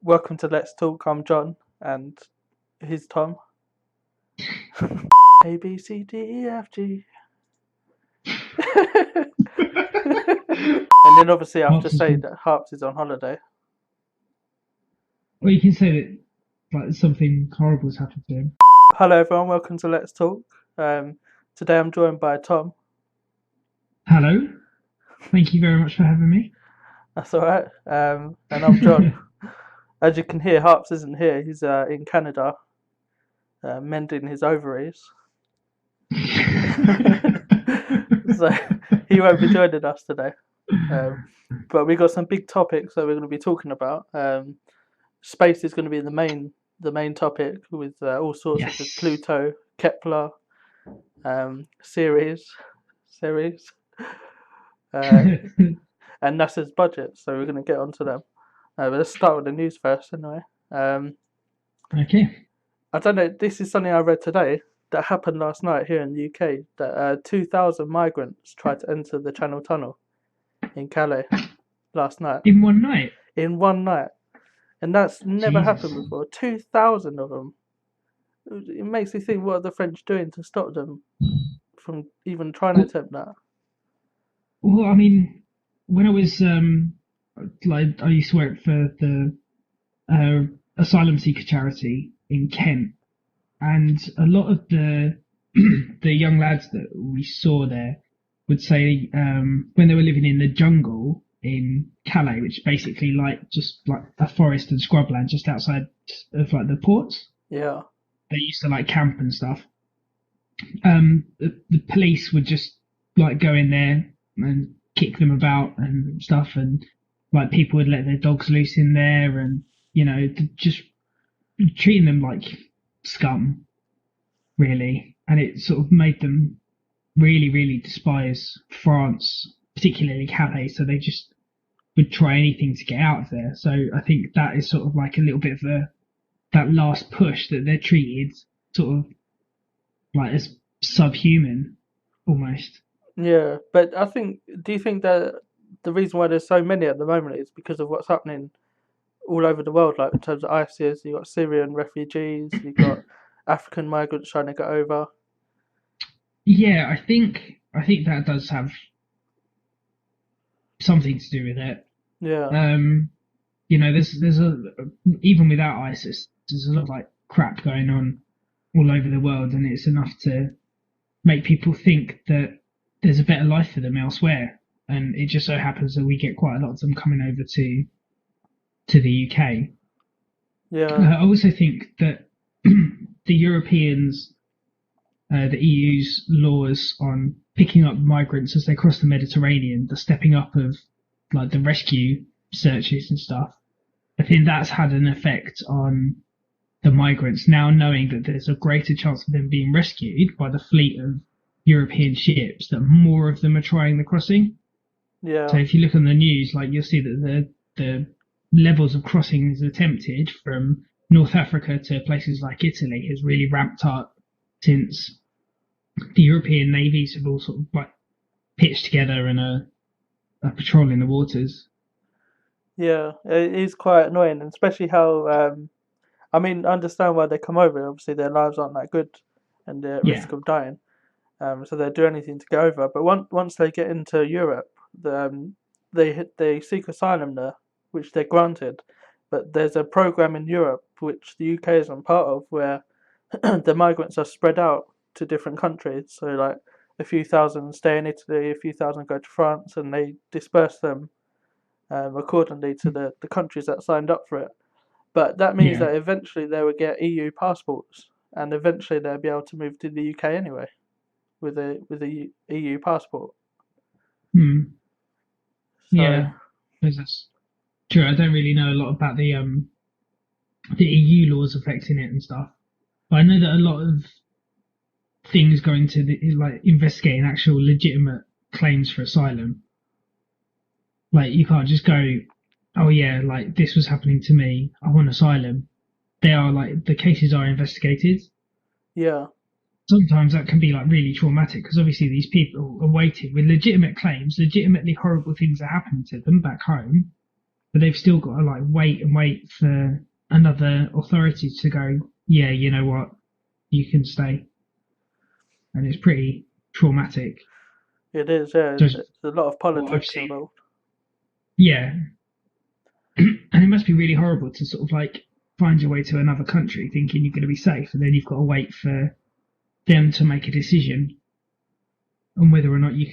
Welcome to Let's Talk. I'm John, and he's Tom. A B C D E F G. And then obviously I have to say that Harps is on holiday. Well, you can say that like something horrible's happened to him. Hello everyone, welcome to Let's Talk. Today I'm joined by Tom. Hello. Thank you very much for having me. That's alright. And I'm John. As you can hear, Harps isn't here. He's in Canada, mending his ovaries. So he won't be joining us today. But we got some big topics that we're going to be talking about. Space is going to be the main topic with all sorts of Pluto, Kepler, Ceres, and NASA's budget. So we're going to get onto them. But let's start with the news first, anyway. Okay. I don't know. This is something I read today that happened last night here in the UK. That 2,000 migrants tried to enter the Channel Tunnel in Calais last night. In one night? In one night. And that's never happened before. 2,000 of them. It makes you think, what are the French doing to stop them from even trying to attempt that? Well, I mean, when I was I used to work for the asylum seeker charity in Kent, and a lot of the the young lads that we saw there would say when they were living in the jungle in Calais, which is basically just like a forest and scrubland just outside of like the ports. Yeah. They used to like camp and stuff. The police would just like go in there and kick them about and stuff, and like people would let their dogs loose in there, and just treating them like scum, really. And it sort of made them really, really despise France, particularly Calais. So they just would try anything to get out of there. So I think that is sort of like a little bit of that last push, that they're treated sort of like as subhuman almost. Yeah, but do you think that the reason why there's so many at the moment is because of what's happening all over the world, like in terms of ISIS? You've got Syrian refugees, you've got African migrants trying to get over. Yeah, I think that does have something to do with it. Yeah. There's even without ISIS, there's a lot of like crap going on all over the world, and it's enough to make people think that there's a better life for them elsewhere. And it just so happens that we get quite a lot of them coming over to the UK. Yeah. I also think that the Europeans, the EU's laws on picking up migrants as they cross the Mediterranean, the stepping up of like the rescue searches and stuff, I think that's had an effect on the migrants now knowing that there's a greater chance of them being rescued by the fleet of European ships, that more of them are trying the crossing. Yeah. So if you look on the news, like you'll see that the levels of crossings attempted from North Africa to places like Italy has really ramped up since the European navies have all sort of like pitched together and are patrolling the waters. Yeah, it is quite annoying, and especially how I mean, I understand why they come over. Obviously, their lives aren't that good, and they're at risk of dying. So they'll do anything to go over. But once they get into Europe, they seek asylum there, which they're granted. But there's a program in Europe which the UK isn't part of, where the migrants are spread out to different countries. So like a few thousand stay in Italy, a few thousand go to France, and they disperse them accordingly to the countries that signed up for it. But that means that eventually they will get EU passports, and eventually they'll be able to move to the UK anyway with a EU passport. Hmm. So, yeah, that's true. I don't really know a lot about the EU laws affecting it and stuff, but I know that a lot of things go into like investigating actual legitimate claims for asylum. Like you can't just go, oh yeah, like this was happening to me, I want asylum. They are like, the cases are investigated. yeah. Sometimes that can be like really traumatic, because obviously these people are waiting with legitimate claims, legitimately horrible things are happening to them back home, but they've still got to like wait and wait for another authority to go, yeah, you know what, you can stay, and it's pretty traumatic. It is, yeah. Just There's a lot of what I've politics seen. involved. Yeah, and it must be really horrible to sort of like find your way to another country thinking you're going to be safe, and then you've got to wait for them to make a decision on whether or not you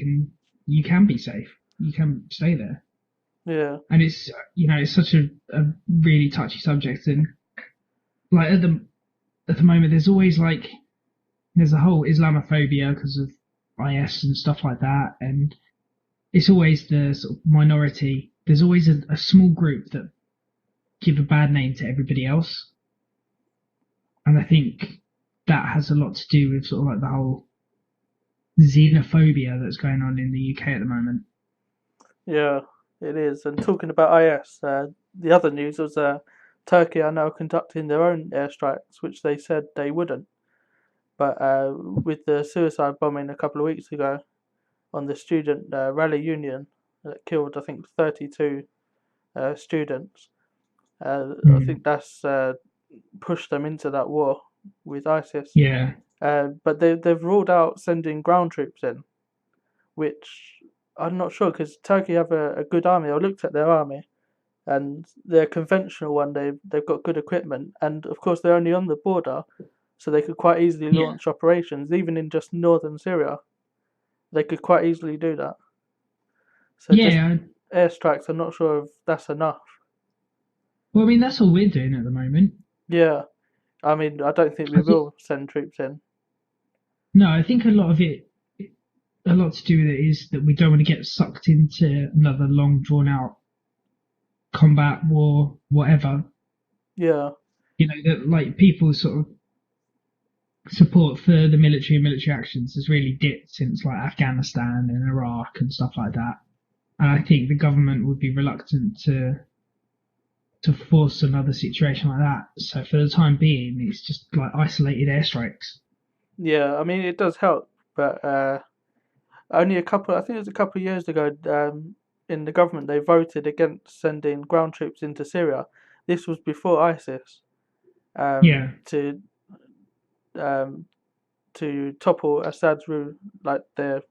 can be safe, you can stay there. Yeah, And it's it's such a really touchy subject, and like at the moment there's always like there's a whole Islamophobia because of IS and stuff like that, and it's always the sort of minority. There's always a small group that give a bad name to everybody else, and I think that has a lot to do with sort of like the whole xenophobia that's going on in the UK at the moment. yeah, it is. And talking about IS, the other news was Turkey are now conducting their own airstrikes, which they said they wouldn't. But with the suicide bombing a couple of weeks ago on the student rally union that killed, I think, 32 students, I Mm. think that's pushed them into that war with ISIS. Yeah, But they've ruled out sending ground troops in, which I'm not sure because Turkey have a good army. I looked at their army, and their conventional one. They've got good equipment, and of course they're only on the border, so they could quite easily yeah, launch operations even in just northern Syria. They could quite easily do that. So just yeah. airstrikes. I'm not sure if that's enough. Well, I mean that's all we're doing at the moment. Yeah, I mean I don't think we I think will send troops in. no, I think a lot of it, a lot to do with it is that we don't want to get sucked into another long drawn out combat war, whatever. Yeah, That like people sort of support for the military and military actions has really dipped since like Afghanistan and Iraq and stuff like that. And I think the government would be reluctant to force another situation like that. So for the time being, it's just like isolated airstrikes. yeah. I mean it does help, but only a couple. I think it was a couple of years ago. In the government, they voted against sending ground troops into Syria. This was before ISIS. Yeah, To um, to topple Assad's like their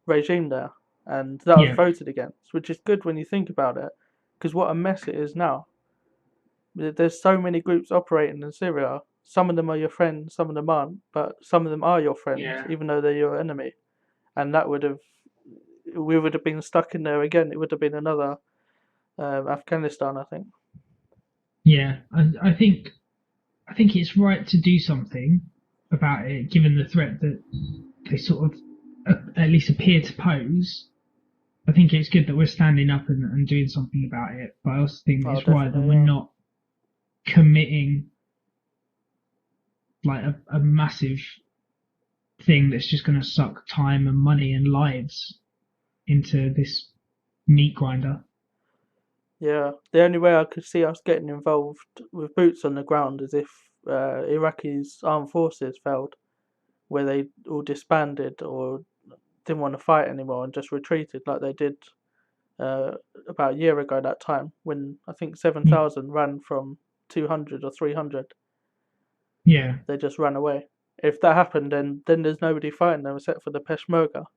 regime there, and that was yeah, voted against, which is good when you think about it, because what a mess it is now. There's so many groups operating in Syria. Some of them are your friends, some of them aren't, but some of them are your friends, yeah, even though they're your enemy. And that we would have been stuck in there again. It would have been another Afghanistan, I think. yeah. I think it's right to do something about it, given the threat that they sort of at least appear to pose. I think it's good that we're standing up and doing something about it, but I also think Oh, it's right that definitely, we're yeah. not committing like a massive thing that's just going to suck time and money and lives into this meat grinder. Yeah, the only way I could see us getting involved with boots on the ground is if Iraqi's armed forces failed, where they all disbanded or didn't want to fight anymore and just retreated like they did uh, about a year ago that time when I think 7,000 ran from 200 or 300. Yeah, They just ran away. If that happened, then there's nobody fighting them except for the Peshmerga.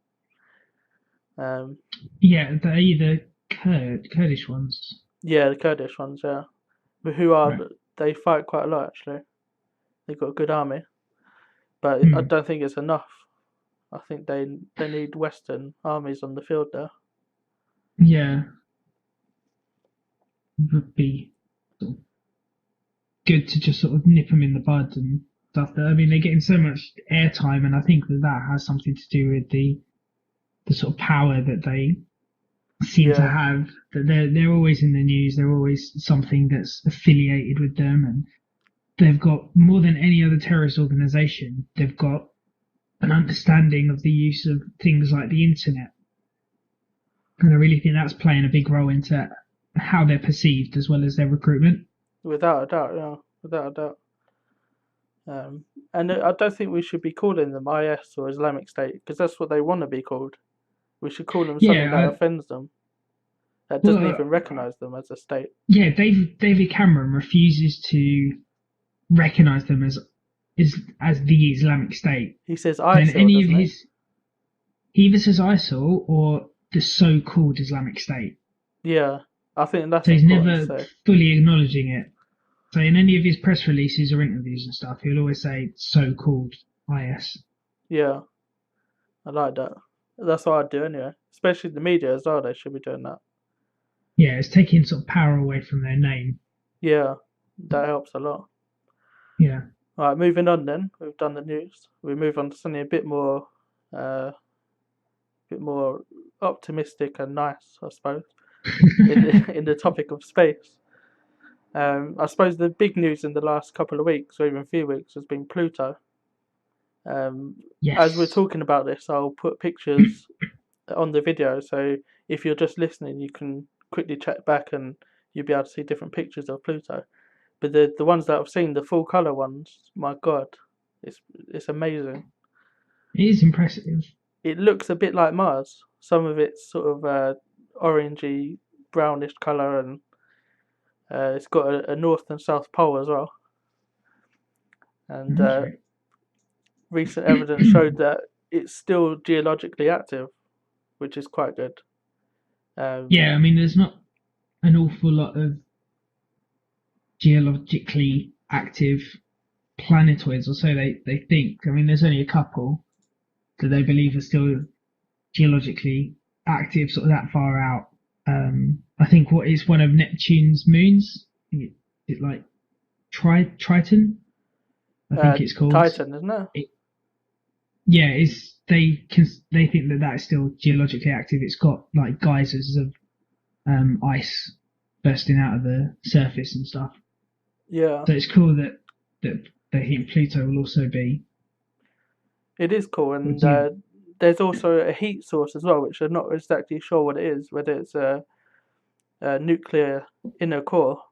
Um, yeah, they're either Kurdish ones, yeah, the Kurdish ones, yeah, but who are right? they fight quite a lot actually. They've got a good army, but I Hmm. don't think it's enough. I think they need Western armies on the field there. Yeah, would be sort of good to just sort of nip them in the bud and stuff. I mean, they're getting so much airtime, and I think that has something to do with the sort of power that they seem to Yeah, have. That they're always in the news. They're always something that's affiliated with them, and they've got more than any other terrorist organization. They've got an understanding of the use of things like the internet, and I really think that's playing a big role into how they're perceived as well as their recruitment. without a doubt, yeah, without a doubt. Um, and I don't think we should be calling them IS or Islamic State because that's what they want to be called. We should call them something that Yeah, offends them. that doesn't Well, even recognise them as a state. yeah, David Cameron refuses to recognise them as the Islamic State. He says And ISIL, any of doesn't he? his, he either says ISIL or the so-called Islamic State. Yeah, I think that's So he's important to never say. fully acknowledging it. So in any of his press releases or interviews and stuff, he'll always say so-called IS. Yeah, I like that. That's what I'd do anyway. Especially the media as well, they should be doing that. Yeah, it's taking sort of power away from their name. Yeah, that helps a lot. Yeah. Alright, moving on then. We've done the news. We move on to something a bit more optimistic and nice, I suppose, in the topic of space. I suppose the big news in the last couple of weeks, or even few weeks, has been Pluto. Yes. As we're talking about this, I'll put pictures on the video, so if you're just listening, you can quickly check back and you'll be able to see different pictures of Pluto. But the ones that I've seen, the full colour ones, my God, it's amazing. It is impressive. It looks a bit like Mars. Some of it's sort of orangey, brownish colour, and it's got a north and south pole as well. And Okay. recent evidence showed that it's still geologically active, which is quite good. Yeah, I mean, there's not an awful lot of geologically active planetoids, or so they think. I mean, there's only a couple that they believe are still geologically active, sort of that far out. I think what is one of Neptune's moons? It like Triton, I think it's called. Titan, isn't it? Yeah, they think that is still geologically active. It's got like geysers of ice bursting out of the surface and stuff. Yeah. So it's cool that they think Pluto will also be. It is cool, and Yeah. there's also a heat source as well, which I'm not exactly sure what it is, whether it's a nuclear inner core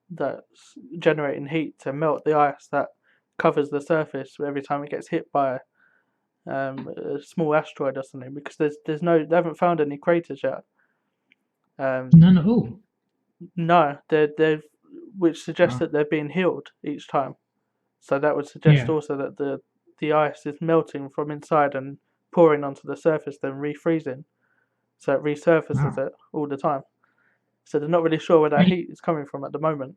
that's generating heat to melt the ice that covers the surface every time it gets hit by a small asteroid or something. Because they haven't found any craters yet. None at all. No, which suggests that they're being healed each time. So that would suggest also that the ice is melting from inside and pouring onto the surface, then refreezing. So it resurfaces it all the time. So they're not really sure where that heat is coming from at the moment.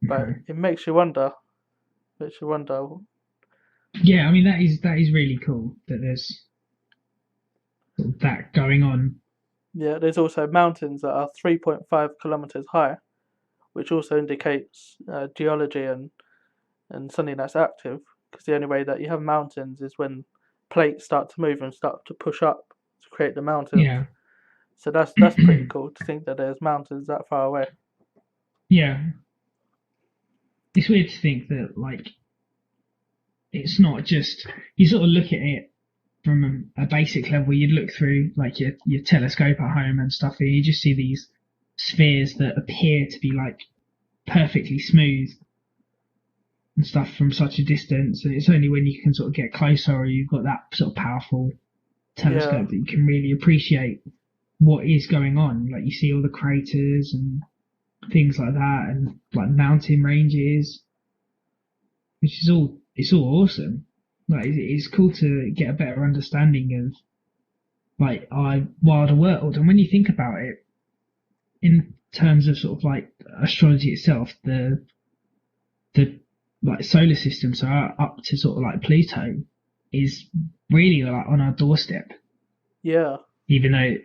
But it makes you wonder. Yeah, I mean that is really cool that there's that going on. Yeah, there's also mountains that are 3.5 kilometers high, which also indicates geology and something that's active. Because the only way that you have mountains is when plates start to move and start to push up to create the mountains. Yeah. So that's pretty cool to think that there's mountains that far away. Yeah. It's weird to think that like it's not just you sort of look at it from a basic level. You'd look through like your telescope at home and stuff, and you just see these spheres that appear to be like perfectly smooth and stuff from such a distance. And it's only when you can sort of get closer or you've got that sort of powerful telescope that you can really appreciate what is going on. Like you see all the craters and things like that, and like mountain ranges, which is it's all awesome. Like it's cool to get a better understanding of like our wider world. And when you think about it in terms of sort of like astrology itself, the like solar system, so up to sort of like Pluto, is really like on our doorstep. Yeah. Even though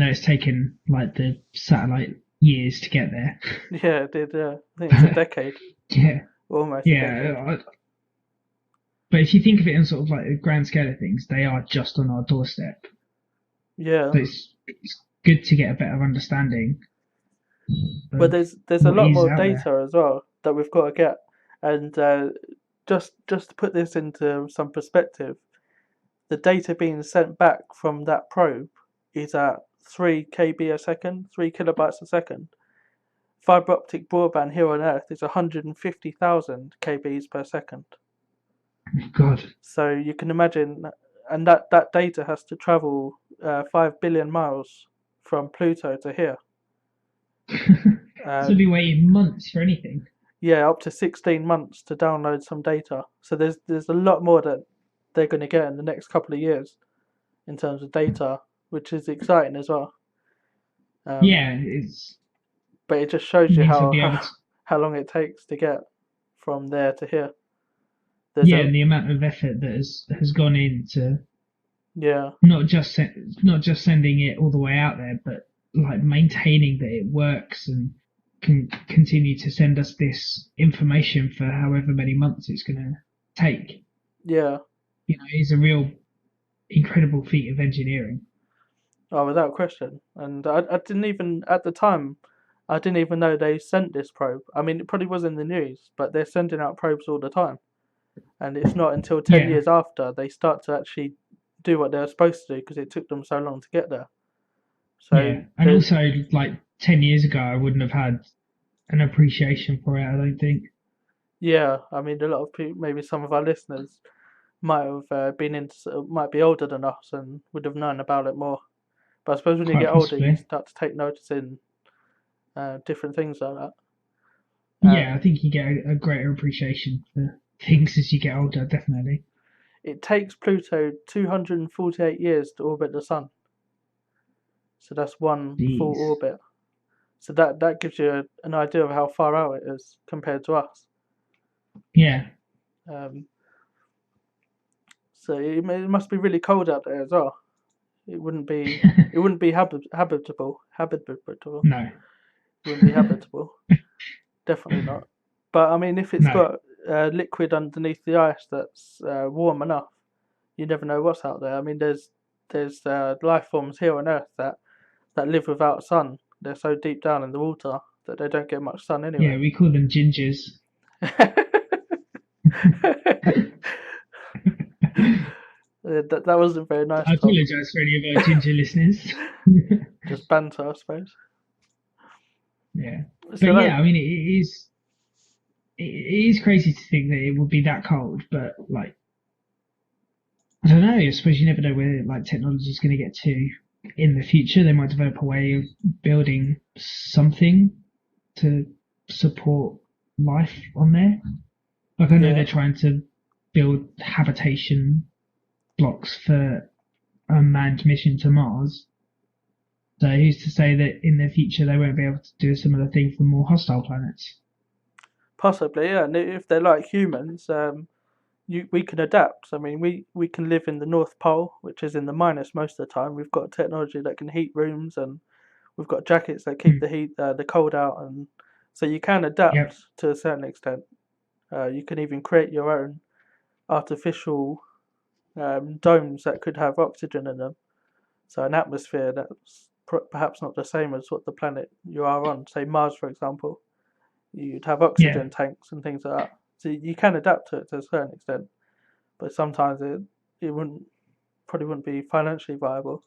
it's taken like the satellite years to get there. Yeah, it did. I think it's a decade. Yeah. Almost. Yeah. But if you think of it in sort of like a grand scale of things, they are just on our doorstep. Yeah. So it's good to get a better understanding. But there's a lot more data as well that we've got to get, and just to put this into some perspective, the data being sent back from that probe is at 3 kb a second, 3 kilobytes a second. Fibre optic broadband here on Earth is 150,000 kbs per second. God. So you can imagine, and that data has to travel 5 billion miles from Pluto to here. So be waiting months for anything. Yeah, up to 16 months to download some data. So there's a lot more that they're going to get in the next couple of years in terms of data, which is exciting as well. Yeah, it's. But it just shows you Means they'll how be able to. how long it takes to get from there to here. Yeah, and the amount of effort that has gone into not just sending it all the way out there, but like maintaining that it works and can continue to send us this information for however many months it's going to take. Yeah. You know, it's a real incredible feat of engineering. Oh, without question. And I didn't even, at the time, I didn't even know they sent this probe. I mean, it probably was in the news, but they're sending out probes all the time. And it's not until 10 years after they start to actually do what they're supposed to do, because it took them so long to get there. So yeah, and also, like 10 years ago, I wouldn't have had an appreciation for it, I don't think. Yeah, I mean, a lot of people, maybe some of our listeners, might have might be older than us and would have known about it more. But I suppose when you get older, you start to take notice in different things like that. Yeah, I think you get a greater appreciation for things as you get older, definitely. It takes Pluto 248 years to orbit the Sun. So that's one full orbit. So that gives you an idea of how far out it is compared to us. Yeah. So it must be really cold out there as well. It wouldn't be habitable. No. It wouldn't be habitable. Definitely not. But I mean, if it's got liquid underneath the ice that's warm enough, you never know what's out there. I mean, there's life forms here on Earth that live without sun. They're so deep down in the water that they don't get much sun anyway. Yeah, we call them gingers. That wasn't very nice. I apologise for any of our ginger listeners. Just banter, I suppose. Yeah, but yeah, I mean, it is crazy to think that it would be that cold, but like, I don't know. I suppose you never know where like technology is going to get to in the future. They might develop a way of building something to support life on there. Like I know they're trying to build habitation blocks for a manned mission to Mars. So who's to say that in the future they won't be able to do a similar thing for more hostile planets? Possibly, yeah. And if they're like humans, we can adapt. I mean, we can live in the North Pole, which is in the minus most of the time. We've got technology that can heat rooms, and we've got jackets that keep the cold out, and so you can adapt to a certain extent. You can even create your own artificial domes that could have oxygen in them, so an atmosphere that's perhaps not the same as what the planet you are on. Say Mars, for example, you'd have oxygen tanks and things like that. So you can adapt to it to a certain extent, but sometimes it probably wouldn't be financially viable.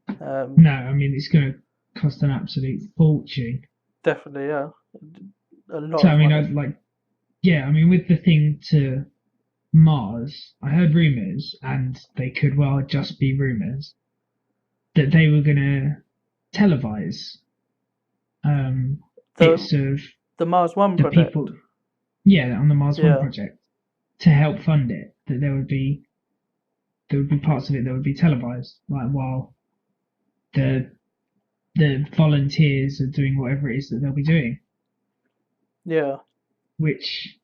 No, I mean it's going to cost an absolute fortune. Definitely, yeah, a lot. So I mean, I mean, with the thing to Mars, I heard rumors, and they could well just be rumors, that they were going to televise bits of the Mars One project. People, on the Mars One project, to help fund it. That there would be parts of it that would be televised, like while the volunteers are doing whatever it is that they'll be doing. Yeah. Which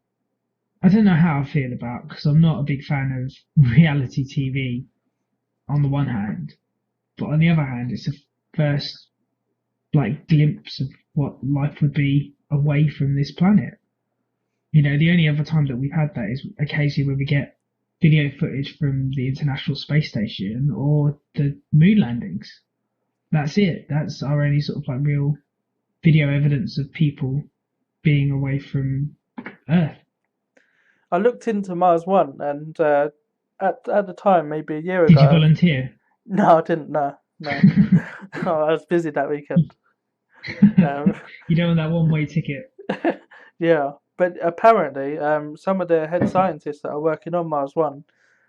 I don't know how I feel about, because I'm not a big fan of reality TV on the one hand, but on the other hand, it's a first like glimpse of what life would be away from this planet. You know, the only other time that we've had that is occasionally when we get video footage from the International Space Station or the moon landings. That's it. That's our only sort of like real video evidence of people being away from Earth. I looked into Mars One, and at the time, maybe a year ago. Did you volunteer? No, I didn't. No. Oh, I was busy that weekend. You don't want that one-way ticket. Yeah, but apparently, some of the head scientists that are working on Mars One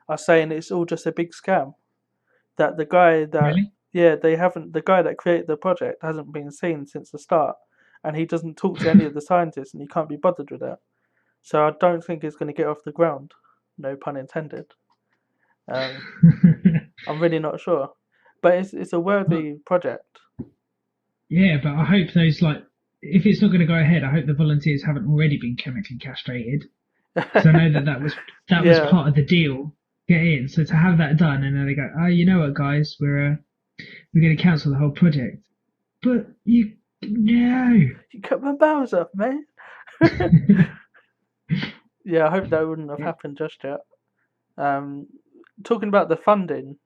are saying it's all just a big scam. That the guy that Yeah, they haven't. The guy that created the project hasn't been seen since the start, and he doesn't talk to any of the scientists, and he can't be bothered with it. So I don't think it's going to get off the ground. No pun intended. Um, I'm really not sure, but it's a But worthy project. yeah, but I hope those like if it's not going to go ahead, I hope the volunteers haven't already been chemically castrated because I know that that was Yeah, part of the deal. Get in. So to have that done, and then they go, oh, you know what, guys, we're going to cancel the whole project. But you no. you cut my bowels off, mate. Yeah, I hope that wouldn't have happened just yet. Um, Talking about the funding,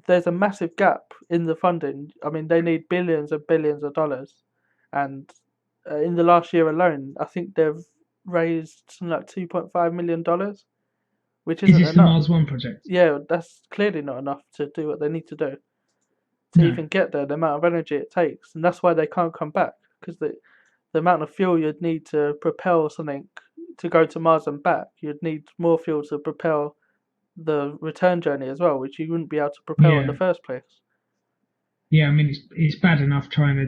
there's a massive gap in the funding. I mean, they need billions and billions of dollars, and in the last year alone, I think they've raised something like $2.5 million, which Is isn't this the enough. Mars One project? Yeah, that's clearly not enough to do what they need to do to No. even get there. The amount of energy it takes, and that's why they can't come back because the amount of fuel you'd need to propel something to go to Mars and back, you'd need more fuel to propel the return journey as well, which you wouldn't be able to propel in the Yeah. first place. Yeah, I mean it's bad enough trying to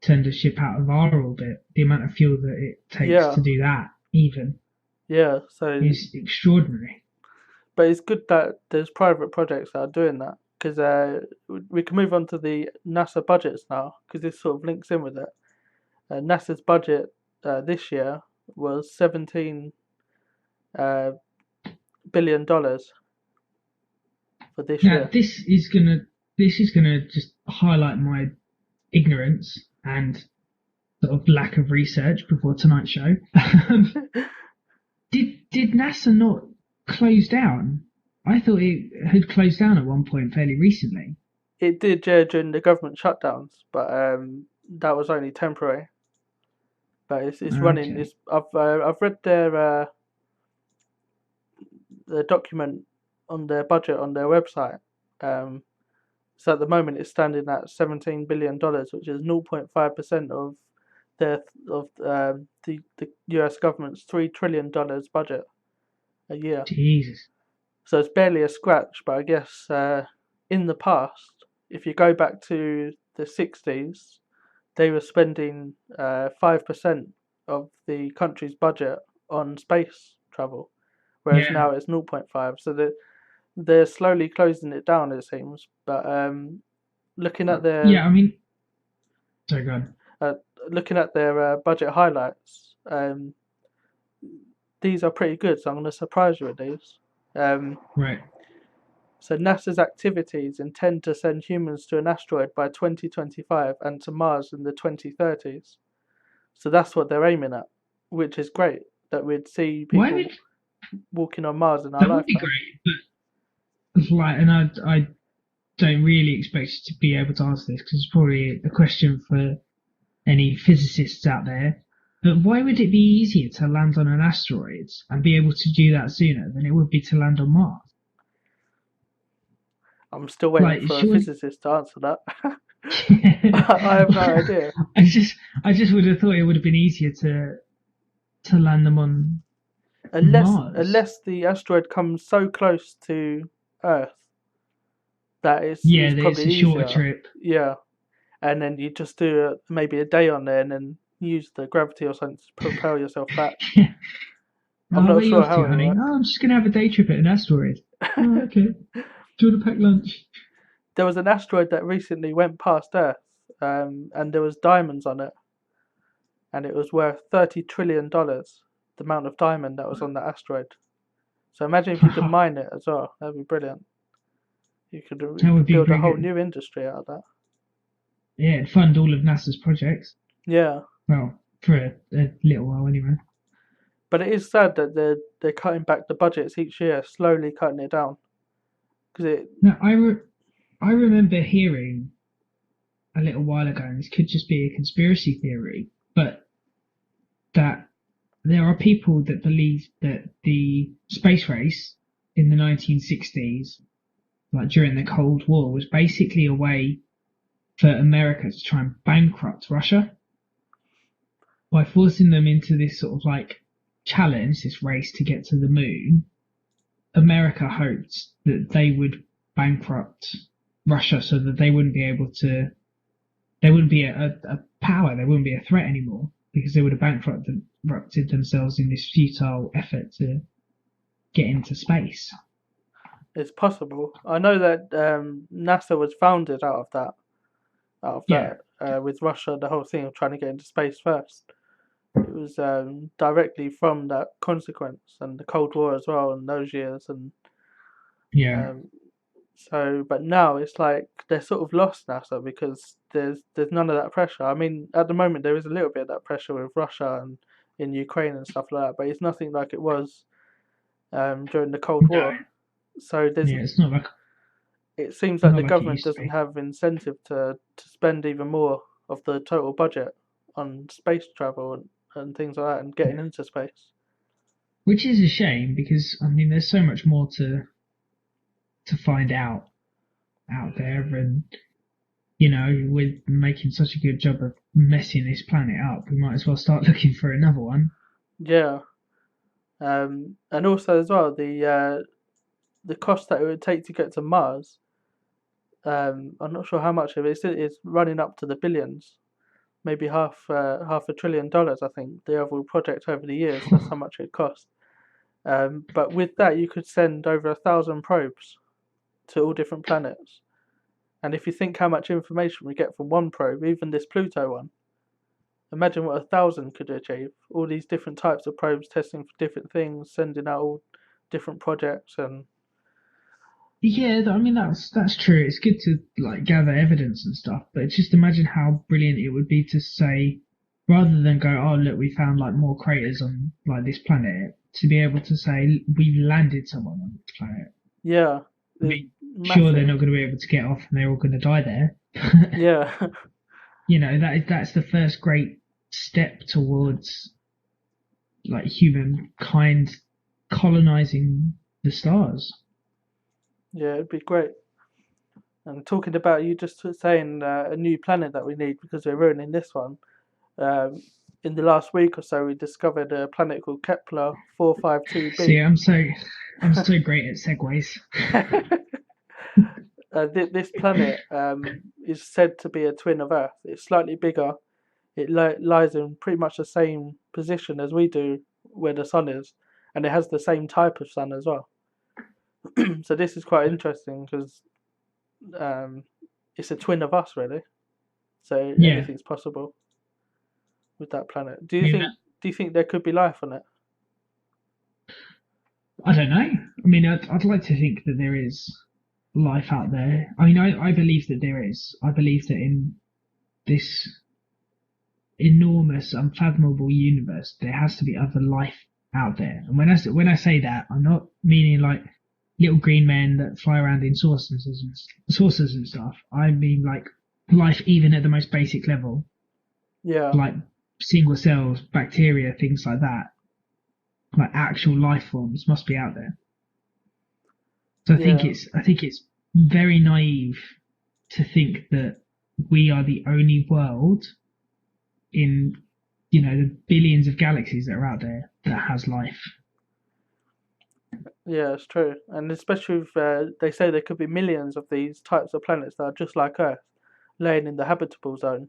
send a ship out of our orbit. The amount of fuel that it takes Yeah, to do that even yeah. So, is extraordinary. but it's good that there's private projects that are doing that because we can move on to the NASA budgets now because this sort of links in with it. NASA's budget this year was $17 billion for this Now year. this is gonna just highlight my ignorance and sort of lack of research before tonight's show. Did NASA not close down? I thought it had closed down at one point fairly recently. It did, yeah, during the government shutdowns, but that was only temporary. But it's running. Okay. I've read their document on their budget on their website. Um, so at the moment it's standing at $17 billion, which is 0.5% of their of the U.S. government's $3 trillion budget a year. Jesus. So it's barely a scratch. But I guess in the past, if you go back to the 60s, they were spending 5% of the country's budget on space travel, whereas Yeah. now it's 0.5. So they're slowly closing it down, it seems. But looking at their Yeah, I mean, sorry, go on. uh, budget highlights, these are pretty good. So I'm going to surprise you with these. Um, Right. so NASA's activities intend to send humans to an asteroid by 2025 and to Mars in the 2030s. So that's what they're aiming at, which is great that we'd see Why people would walking on Mars in our that would be lifetime. great, but like, and I don't really expect you to be able to answer this because it's probably a question for any physicists out there. But why would it be easier to land on an asteroid and be able to do that sooner than it would be to land on Mars? I'm still waiting Like, for a surely. physicist to answer that. I have no idea. I just would have thought it would have been easier to land them on Mars. Unless the asteroid comes so close to Earth that Yeah, it's it's probably a shorter easier. trip. Yeah, and then you just do maybe a day on there and then use the gravity or something to propel yourself back. I'm Oh, not where are you sure off how to, it honey? works. Oh, I'm just gonna have a day trip at an asteroid. Oh, okay. Do you want to pack lunch? There was an asteroid that recently went past Earth, and there was diamonds on it, and it was worth $30 trillion. The amount of diamond that was on that asteroid. So imagine if you could mine it as well. That'd be brilliant. That You would could be build a pretty whole good. new industry out of that. Yeah, it'd fund all of NASA's projects. Yeah, Well, for a little while anyway. but it is sad that they're cutting back the budgets each year, slowly cutting it down. Because it, Now, I remember hearing a little while ago, and this could just be a conspiracy theory, but that there are people that believe that the space race in the 1960s, like during the Cold War, was basically a way for America to try and bankrupt Russia by forcing them into this sort of like challenge, this race to get to the moon. America hoped that they would bankrupt Russia so that they wouldn't be able to. They wouldn't be a power. They wouldn't be a threat anymore because they would have bankrupted themselves in this futile effort to get into space. It's possible. I know that NASA was founded out of Yeah, that with Russia, the whole thing of trying to get into space first. It was directly from that consequence and the Cold War as well, and those years, and yeah, um, so. But now it's like they're sort of lost NASA because there's none of that pressure. I mean, at the moment there is a little bit of that pressure with Russia and in Ukraine and stuff like that, but it's nothing like it was during the Cold no, War. So there's yeah. It's not like it seems like not the like it government used to doesn't be, have incentive to spend even more of the total budget on space travel and things like that and getting into space. which is a shame because I mean, there's so much more to find out there, and we're making such a good job of messing this planet up. We might as well start looking for another one. Yeah, and also as well the cost that it would take to get to Mars. I'm not sure how much of it is. It's running up to the billions, maybe half $1 trillion. I think the overall project over the years. That's how much it costs. But with that, you could send over 1,000 probes to all different planets. And if you think how much information we get from one probe, even this Pluto one, imagine what 1,000 could achieve. All these different types of probes testing for different things, sending out all different projects, and Yeah, I mean that's true. It's good to like gather evidence and stuff, but just imagine how brilliant it would be to say, rather than go, oh look, we found like more craters on like this planet, to be able to say we've landed someone on this planet. yeah, I it's mean, sure they're massive. not going to be able to get off and they're all going to die there. Yeah, That's the first great step towards like humankind colonizing the stars. yeah, it'd be great. And talking about you just saying a new planet that we need because we're ruining this one. Um, in the last week or so, we discovered a planet called Kepler See, 452b. I'm so great at segues. This planet is said to be a twin of Earth. It's slightly bigger. It lies in pretty much the same position as we do where the sun is, and it has the same type of sun as well. So this is quite interesting because um, it's a twin of us, really. So Yeah, anything's possible with that planet. I mean, Do you think there could be life on it? I don't know. I mean, I'd like to think that there is life out there. I mean, I believe that there is. I believe that in this enormous, unfathomable universe, there has to be other life out there. And when I say that, I'm not meaning like little green men that fly around in saucers and stuff. I mean like life even at the most basic level, Yeah, like single cells, bacteria, things like that. Like actual life forms must be out there. So yeah, I think it's very naive to think that we are the only world in the billions of galaxies that are out there that has life. yeah. It's true, and especially if they say there could be millions of these types of planets that are just like Earth, laying in the habitable zone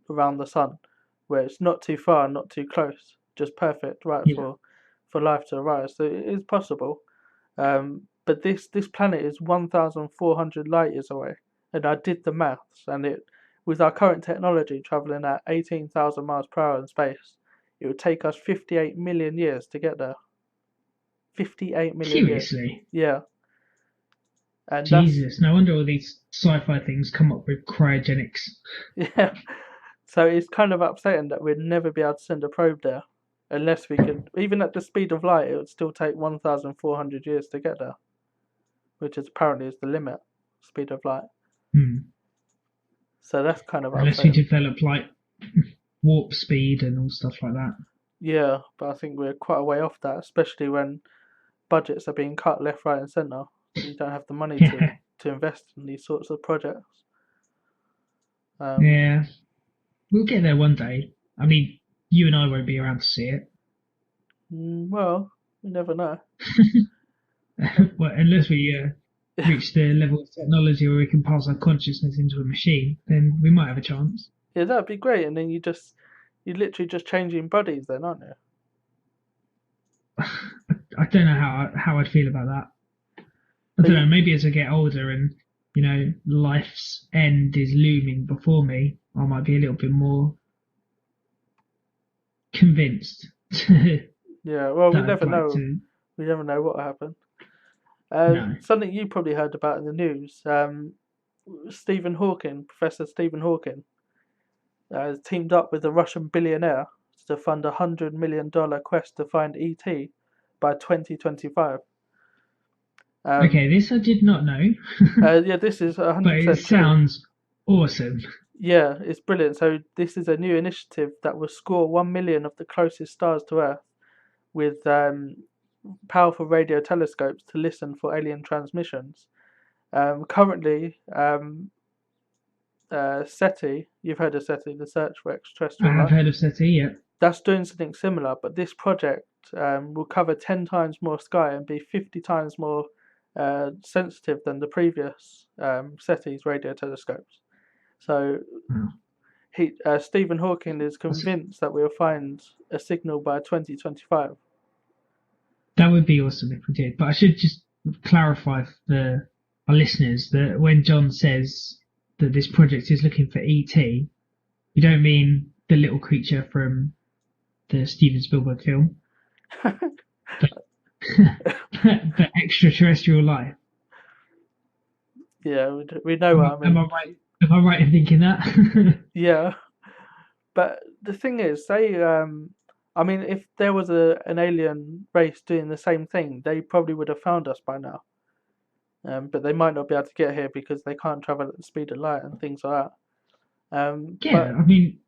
around the sun, where it's not too far, not too close, just perfect, right Yeah. for life to arise. So it is possible. But this planet is 1,400 light years away, and I did the maths, and it with our current technology traveling at 18,000 miles per hour in space, it would take us 58 million years to get there. 58 million years. Seriously. Yeah, and that's Jesus. No wonder all these sci-fi things come up with cryogenics. yeah. So it's kind of upsetting that we'd never be able to send a probe there unless we could, even at the speed of light, it would still take 1,400 years to get there, which is apparently is the limit speed of light. Hmm. So that's kind of Unless we upsetting. develop like warp speed and all stuff like that. Yeah, but I think we're quite a way off that, especially when budgets are being cut left, right, and centre. So you don't have the money to invest in these sorts of projects. Um, Yeah. We'll get there one day. I mean, you and I won't be around to see it. well, you never know. Uh, Well, unless we reach the level of technology where we can pass our consciousness into a machine, then we might have a chance. Yeah, that'd be great. And then you're literally just changing bodies then, aren't you? I don't know how I'd feel about that. I But don't know. Maybe as I get older and life's end is looming before me, I might be a little bit more convinced yeah, well, that I'd like to. We never know what will happen. No. Something you probably heard about in the news. Stephen Hawking, Professor Stephen Hawking, has teamed up with a Russian billionaire to fund $100 million quest to find ET by 2025. Okay, Um, this I did not know, yeah, this is but it 100% true. sounds awesome. Yeah, it's brilliant. So this is a new initiative that will score 1 million of the closest stars to Earth with powerful radio telescopes to listen for alien transmissions. Currently, SETI, you've heard of SETI, the Search for I Extraterrestrial have Life, heard of SETI, yeah. that's doing something similar, but this project will cover 10 times more sky and be 50 times more sensitive than the previous SETI's radio telescopes. So Wow. Stephen Hawking is convinced that we'll find a signal by 2025. That would be awesome if we did. But I should just clarify for our listeners that when John says that this project is looking for ET, we don't mean the little creature from the Steven Spielberg film, but, but extraterrestrial life. Yeah, we know what I Am mean. I right? Am I right in thinking that? Yeah, but the thing is, I mean, if there was an alien race doing the same thing, they probably would have found us by now. But they might not be able to get here because they can't travel at the speed of light and things like that. Yeah, But I mean,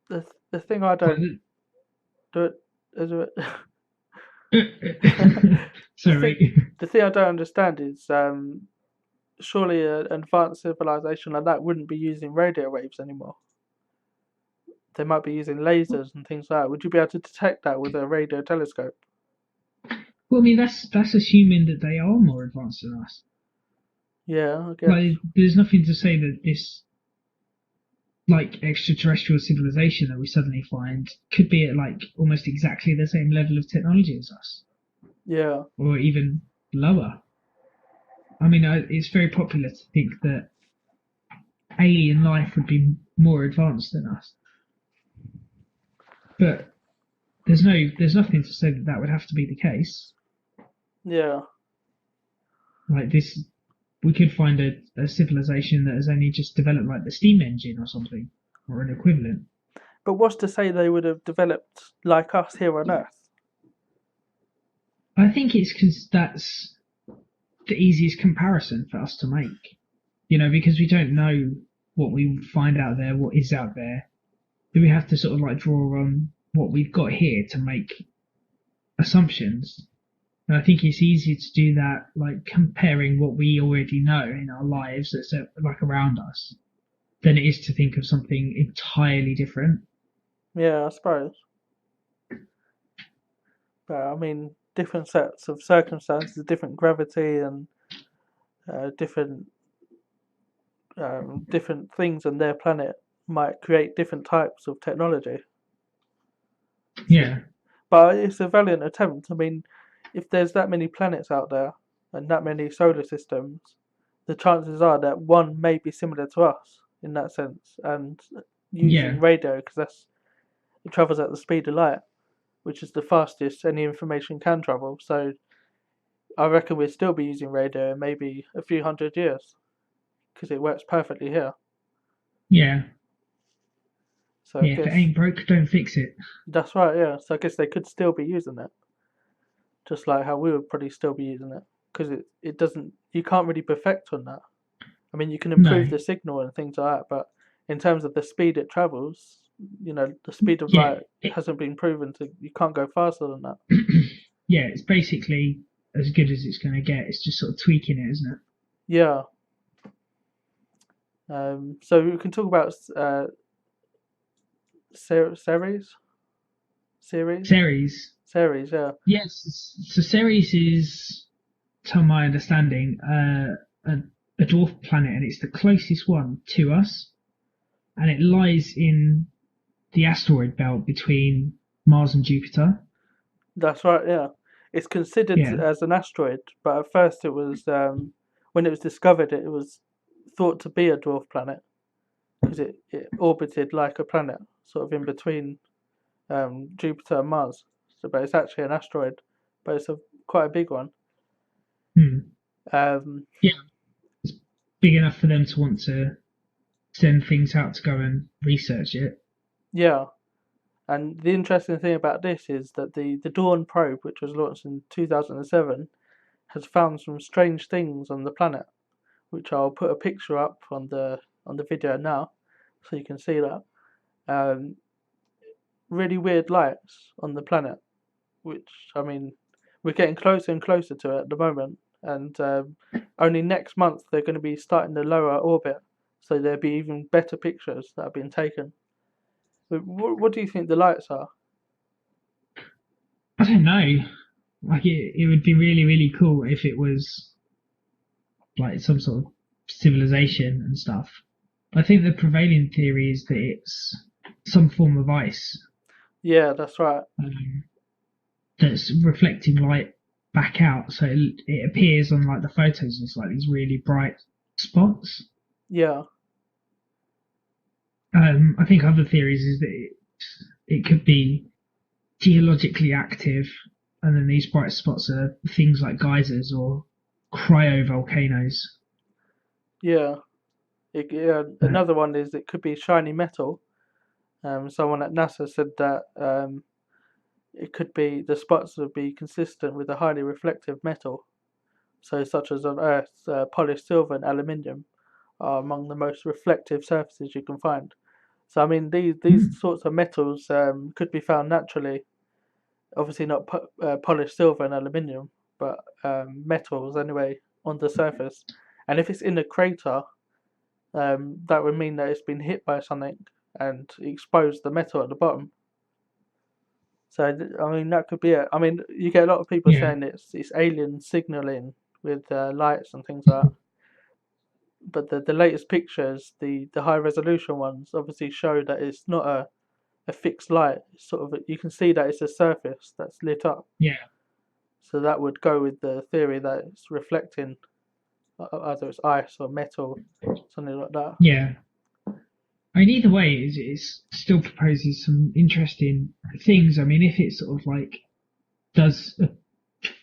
the thing I well, don't do it as a the thing sorry. the thing I don't understand is surely an advanced civilization like that wouldn't be using radio waves anymore. They might be using lasers and things like that. Would you be able to detect that with a radio telescope? Well, I mean, that's assuming that they are more advanced than us. Yeah, I guess. Like, there's nothing to say that this like extraterrestrial civilization that we suddenly find could be at like almost exactly the same level of technology as us, Yeah, or even lower. I mean, it's very popular to think that alien life would be more advanced than us, but there's nothing to say that that would have to be the case. yeah. Like this, we could find a civilization that has only just developed like the steam engine or something, or an equivalent. But what's to say they would have developed like us here on Earth? I think it's because that's the easiest comparison for us to make. Because we don't know what we find out there, what is out there. Do we have to sort of like draw on what we've got here to make assumptions? And I think it's easier to do that, like comparing what we already know in our lives that's like around us, than it is to think of something entirely different. Yeah, I suppose. But I mean, different sets of circumstances, different gravity, and different different things on their planet might create different types of technology. So, Yeah, but it's a valiant attempt. I mean, if there's that many planets out there and that many solar systems, the chances are that one may be similar to us in that sense, and yeah, using radio because it travels at the speed of light, which is the fastest any information can travel. So I reckon we'd still be using radio in maybe a few hundred years because it works perfectly here. yeah, So I yeah. If it guess ain't broke, don't fix it. that's right. Yeah. So I guess they could still be using it, just like how we would probably still be using it because it doesn't. You can't really perfect on that. I mean, you can improve No, the signal and things like that, but in terms of the speed it travels, the speed of yeah, light hasn't been proven to. You can't go faster than that. yeah. It's basically as good as it's going to get. It's just sort of tweaking it, isn't it? Yeah. So we can talk about series, series, Ceres. series. Yeah. Yes, so Ceres is to my understanding, a dwarf planet, and it's the closest one to us, and it lies in the asteroid belt between Mars and Jupiter. That's right. Yeah, it's considered Yeah. as an asteroid, but at first it was when it was discovered, it was thought to be a dwarf planet because it orbited like a planet, sort of in between Jupiter and Mars. So, but it's actually an asteroid, but it's quite a big one. Hmm. Um, Yeah. It's big enough for them to want to send things out to go and research it. yeah, and the interesting thing about this is that the Dawn probe, which was launched in 2007, has found some strange things on the planet, which I'll put a picture up on the video now, so you can see that. Um, really weird lights on the planet, which I mean, we're getting closer and closer to it at the moment, and only next month they're going to be starting the lower orbit, so there'll be even better pictures that have been taken. What do you think the lights are? I don't know. Like it would be really, really cool if it was like some sort of civilization and stuff. I think the prevailing theory is that it's some form of ice Yeah, that's right. um, that's reflecting light back out, so it appears on like the photos as like these really bright spots. Yeah, I think other theories is that it could be geologically active, and then these bright spots are things like geysers or cryovolcanoes. yeah. Yeah. Uh, Another one is it could be shiny metal. Someone at NASA said that it could be the spots would be consistent with a highly reflective metal. So, such as on Earth, polished silver and aluminium are among the most reflective surfaces you can find. So, I mean, these hmm, sorts of metals could be found naturally. Obviously, not polished silver and aluminium, but metals anyway on the surface. And if it's in a crater, that would mean that it's been hit by something and exposed the metal at the bottom. So, I mean, that could be it. I mean, you get a lot of people yeah, saying it's alien signaling with lights and things like that. But the latest pictures, the high resolution ones, obviously show that it's not a fixed light. It's sort of you can see that it's a surface that's lit up. yeah, So that would go with the theory that it's reflecting either it's ice or metal, something like that. yeah. I mean, either way, it still proposes some interesting things. I mean, if it sort of like does,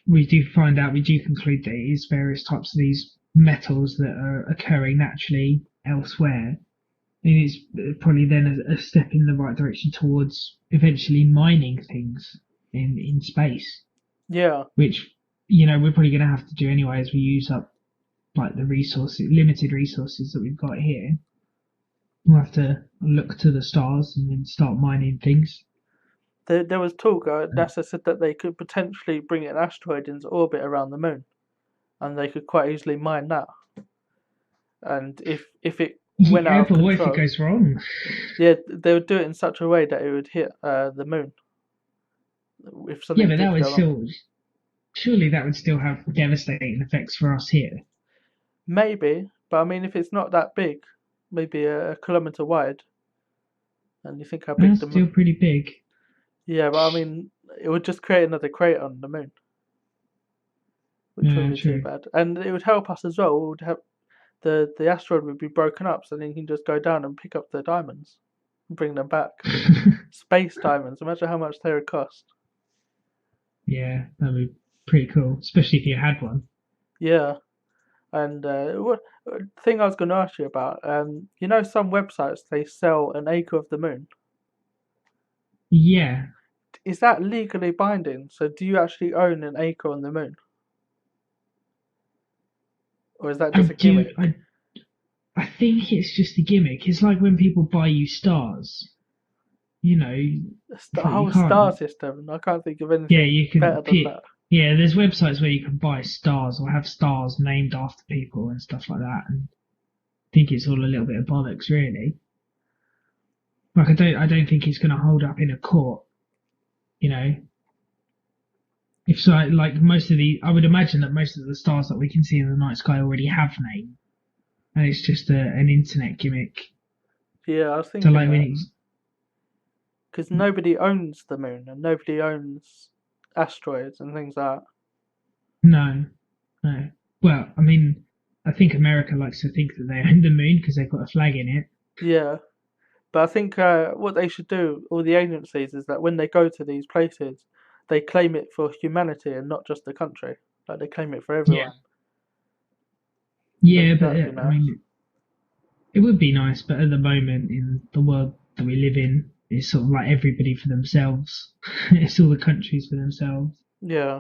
we do find out, we do conclude that it is various types of these metals that are occurring naturally elsewhere. And it's probably then a step in the right direction towards eventually mining things in space, Yeah, which we're probably going to have to do anyway as we use up like the resources, limited resources that we've got here. We'll have to look to the stars and then start mining things. there was talk. NASA said that they could potentially bring an asteroid into orbit around the moon, and they could quite easily mine that. And if it went Yeah, out of but what if it control, goes wrong? yeah, they would do it in such a way that it would hit the moon if Yeah, something but that did would go wrong. still, surely that would still have devastating effects for us here. Maybe, but I mean, if it's not that big, maybe a kilometer wide, and you think how big That's the moon. still pretty big. Yeah, but I mean, it would just create another crater on the moon, which Yeah, wouldn't be too true. bad, and it would help us as well. It would help the asteroid would be broken up, so then you can just go down and pick up the diamonds and bring them back. Space diamonds. Imagine how much they would cost. Yeah, that'd be pretty cool, especially if you had one. Yeah, and what thing I was going to ask you about? You know, some websites they sell an acre of the moon. Yeah, Is that legally binding? So, do you actually own an acre on the moon, or is that I just a do. gimmick? I think it's just a gimmick. It's like when people buy you stars. The It's like you whole star can't. system. I can't think of Yeah, anything you can better than pick. that. Yeah, there's websites where you can buy stars or have stars named after people and stuff like that. And I think it's all a little bit of bollocks, really. Like I don't think it's going to hold up in a court. You know, If so, like most of the, I would imagine that most of the stars that we can see in the night sky already have names, and it's just an internet gimmick. Yeah, I was So thinking like when that it's because nobody owns the moon and nobody owns asteroids and things like that. no, no. Well, I mean, I think America likes to think that they own the moon because they've got a flag in it. Yeah, but I think what they should do, all the agencies, is that when they go to these places, they claim it for humanity and not just the country. Like they claim it for Yeah, everyone. yeah, but That'd be I nice. mean, it would be nice, but at the moment in the world that we live in, it's sort of like everybody for themselves. It's all the countries for themselves. Yeah,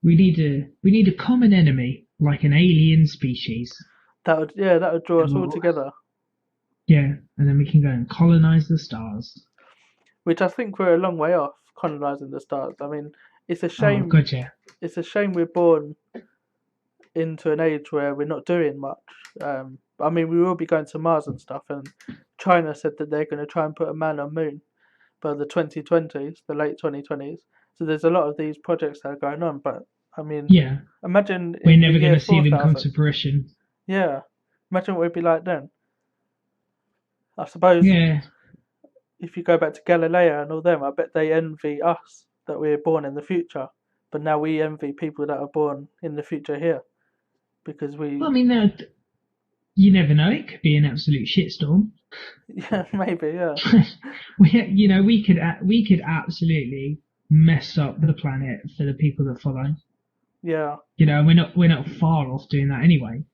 We need a common enemy, like an alien species. that would draw And us all together. yeah, and then we can go and colonize the stars. Which I think we're a long way off colonizing the stars. I mean, it's a Oh, shame. gotcha. It's a shame we're born into an age where we're not doing much. I mean, we will be going to Mars and stuff, and China said that they're going to try and put a man on moon by the 2020s, the late 2020s. So there's a lot of these projects that are going on. But I mean, Yeah, imagine we're in the never going year to see them come 4000. to fruition. Yeah, imagine what it'd be like then. I suppose Yeah, if you go back to Galileo and all them, I bet they envy us that we're born in the future. But now we envy people that are born in the future here because well, we, I mean, you never know. It could be an absolute shitstorm. yeah, maybe, yeah, we could absolutely mess up the planet for the people that follow. yeah. We're not far off doing that anyway.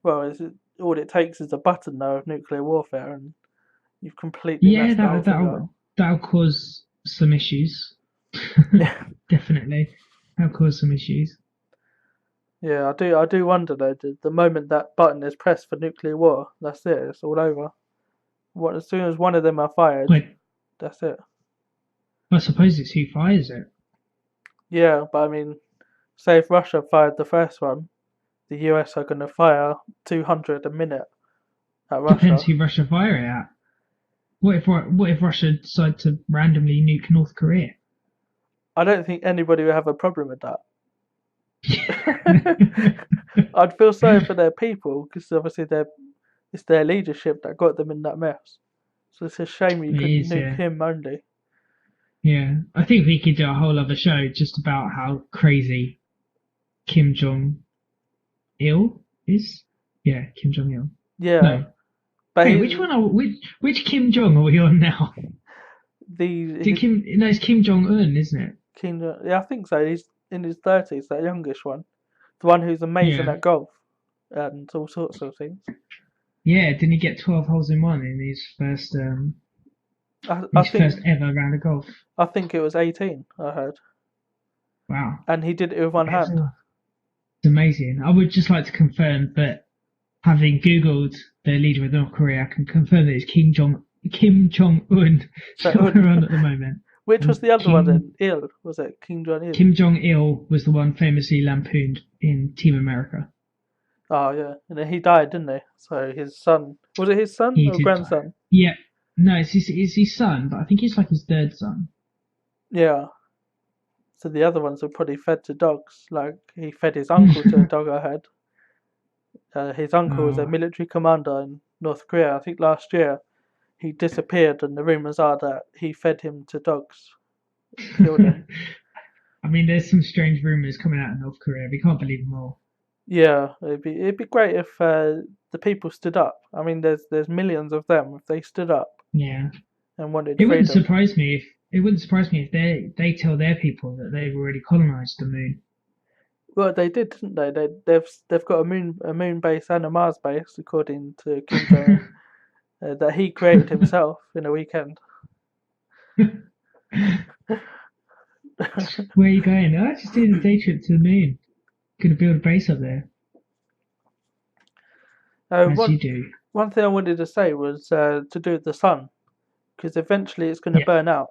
Well, all it takes is a button though of nuclear warfare, and you've completely Yeah, messed the that'll whole thing up. that'll that'll cause some issues. Yeah, Definitely, that'll cause some issues. yeah. I do wonder though. The moment that button is pressed for nuclear war, that's it. It's all over. As soon as one of them are fired, But that's it. I suppose it's who fires it. Yeah, but I mean, say if Russia fired the first one, the US are going to fire 200 a minute at Depends Russia. who Russia fire it at. What if Russia decide to randomly nuke North Korea? I don't think anybody would have a problem with that. I'd feel sorry for their people because obviously it's their leadership that got them in that mess. So it's a shame you It couldn't is, nuke yeah. him only. Yeah. I think we could do a whole other show just about how crazy Kim Jong Il is. Yeah, Kim Jong Il. Yeah, No. but Wait, he which Kim Jong are we on now? he's No, it's Kim Jong Un, isn't it? King. Yeah, I think so. He's in his 30s, that youngish one, the one who's amazing Yeah. at golf and all sorts of things. Yeah, didn't he get 12 holes in one in I his first think ever round of golf? I think it was 18. I heard, Wow. and he did it with one It's hand. amazing. I would just like to confirm that having Googled the leader of North Korea, I can confirm that it's Kim Jong Un So, that we're on at the moment. which was the other one Kim then? Il was it? King Jong Il. Kim Jong Il was the one famously lampooned in Team America. Oh yeah, and then he died, didn't he? So his son was it his son He or did die. grandson? Yeah, no, it's his son, but I think it's like his third son. Yeah. So the other ones were probably fed to dogs. Like he fed his uncle to a dog. I heard. His uncle was a Oh. military commander in North Korea. I think last year he disappeared, and the rumors are that he fed him to dogs, killed him. I mean, there's some strange rumors coming out of North Korea. We can't believe them all. Yeah, it'd be great if the people stood up. I mean, there's millions of them. If they stood up Yeah, and wanted it wouldn't freedom. surprise me if they tell their people that they've already colonized the moon. Well, they did, didn't they? They've got a moon base and a Mars base, according to Kim Jong Un, that he created himself in a weekend. Where are you going? Oh, just doing a day trip to the moon. Gonna build a base up there, as One you do. one thing I wanted to say was to do with the sun, because eventually it's going to Yeah. burn out,